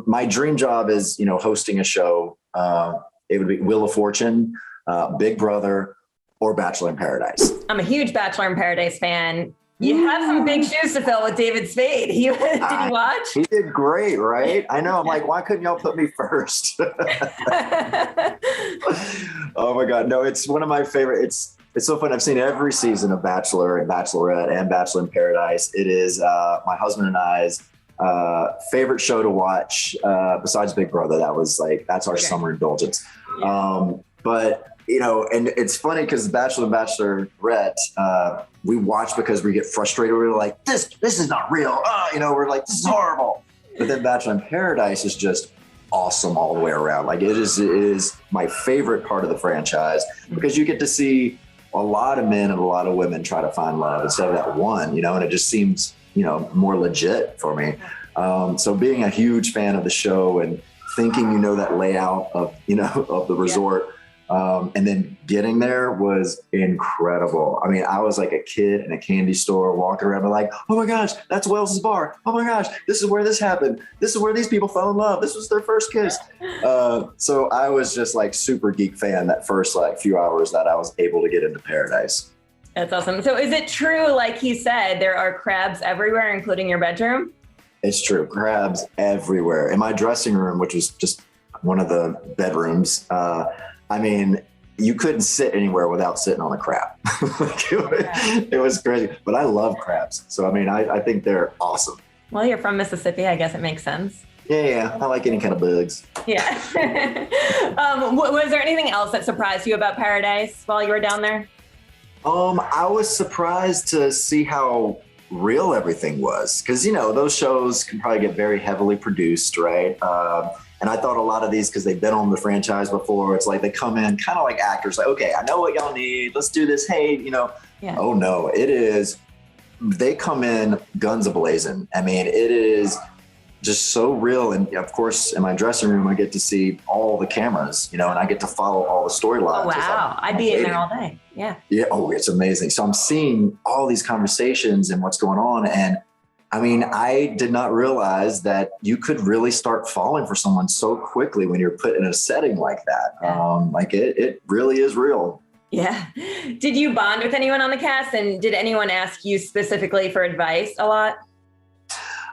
my dream job is, hosting a show. It would be Wheel of Fortune, Big Brother, or Bachelor in Paradise. I'm a huge Bachelor in Paradise fan. You have some big shoes to fill with David Spade. Did you watch? He did great, right? I know. I'm like, why couldn't y'all put me first? Oh my God. No, it's one of my favorite. It's so fun. I've seen every season of Bachelor and Bachelorette and Bachelor in Paradise. It is my husband and I's favorite show to watch besides Big Brother. That's our summer indulgence. Yeah. But and it's funny because Bachelor and Bachelorette, we watch because we get frustrated. We're like, this is not real. We're like, this is horrible. But then Bachelor in Paradise is just awesome all the way around. Like it is my favorite part of the franchise because you get to see a lot of men and a lot of women try to find love instead of that one, and it just seems, more legit for me. So being a huge fan of the show and thinking, that layout of, of the resort, and then getting there was incredible. I mean, I was like a kid in a candy store walking around and like, oh my gosh, that's Wells's bar. Oh my gosh, this is where this happened. This is where these people fell in love. This was their first kiss. So I was just like super geek fan that first few hours that I was able to get into Paradise. That's awesome. So is it true, like he said, there are crabs everywhere, including your bedroom? It's true. Crabs everywhere. In my dressing room, which was just one of the bedrooms, you couldn't sit anywhere without sitting on a crab. It was crazy, but I love crabs. So, I think they're awesome. Well, you're from Mississippi. I guess it makes sense. Yeah. I like any kind of bugs. Yeah. Was there anything else that surprised you about Paradise while you were down there? I was surprised to see how real everything was. Cause those shows can probably get very heavily produced, right? And I thought a lot of these, because they've been on the franchise before, it's like they come in kind of like actors, like, okay, I know what y'all need. Let's do this. Hey, Yeah. Oh no, they come in guns a-blazing. It is just so real. And of course, in my dressing room, I get to see all the cameras, and I get to follow all the storylines. Oh, wow. I'd be in there all day. Yeah. Yeah. Oh, it's amazing. So I'm seeing all these conversations and what's going on. And I did not realize that you could really start falling for someone so quickly when you're put in a setting like that. Yeah. It really is real. Yeah. Did you bond with anyone on the cast? And did anyone ask you specifically for advice a lot?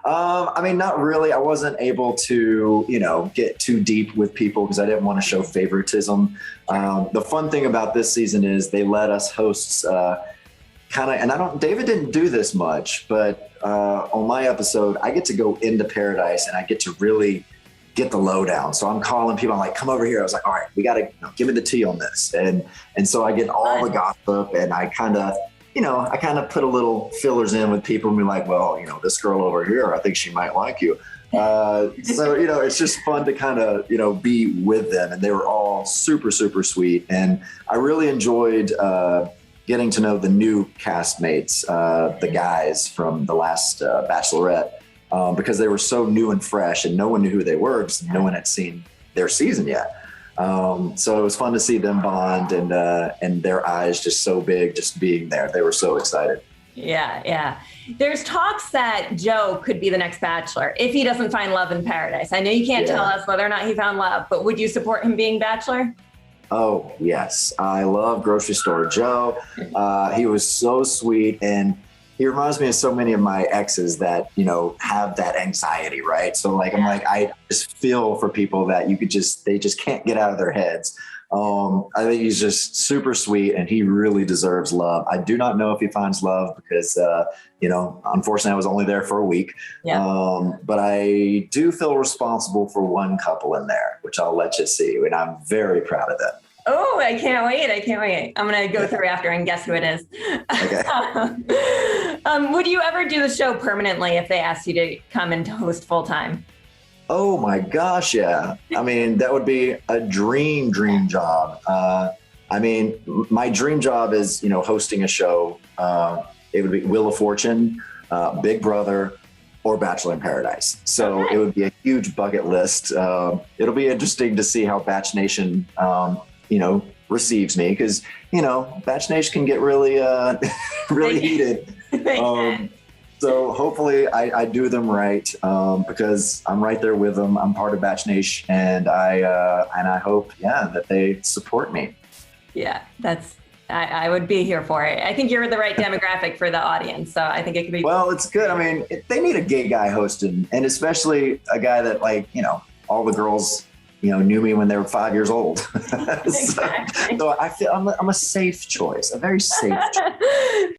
Not really. I wasn't able to, get too deep with people because I didn't want to show favoritism. The fun thing about this season is they let us hosts David didn't do this much, but on my episode, I get to go into Paradise and I get to really get the lowdown. So I'm calling people. I'm like, come over here. I was like, all right, we got to give me the tea on this. And so I get all the gossip and I kind of put a little fillers in with people and be like, well, this girl over here, I think she might like you. So, it's just fun to kind of, be with them. And they were all super, super sweet. And I really enjoyed getting to know the new castmates, the guys from the last Bachelorette, because they were so new and fresh and no one knew who they were because no one had seen their season yet. So it was fun to see them bond and their eyes just so big, just being there. They were so excited. Yeah, yeah. There's talks that Joe could be the next Bachelor if he doesn't find love in Paradise. I know you can't tell us whether or not he found love, but would you support him being Bachelor? Oh, yes. I love Grocery Store Joe. He was so sweet. And he reminds me of so many of my exes that, have that anxiety, right? So I just feel for people that they just can't get out of their heads. I think he's just super sweet and he really deserves love. I do not know if he finds love because, unfortunately I was only there for a week. Yeah. But I do feel responsible for one couple in there, which I'll let you see. And I'm very proud of them. Oh, I can't wait. I'm going to go through after and guess who it is. Okay. Would you ever do the show permanently if they asked you to come and host full time? Oh my gosh, yeah. That would be a dream job. My dream job is, hosting a show. It would be Wheel of Fortune, Big Brother, or Bachelor in Paradise. So It would be a huge bucket list. It'll be interesting to see how Batch Nation, receives me because, Batch Nation can get really, really heated. So hopefully I do them right, because I'm right there with them. I'm part of Batch Nation, and I hope, that they support me. Yeah, I would be here for it. I think you're the right demographic for the audience, so I think it could be. Well, it's good. I mean, they need a gay guy hosting, and especially a guy that, like, all the girls, knew me when they were 5 years old. Exactly. So I feel I'm a safe choice, a very safe choice.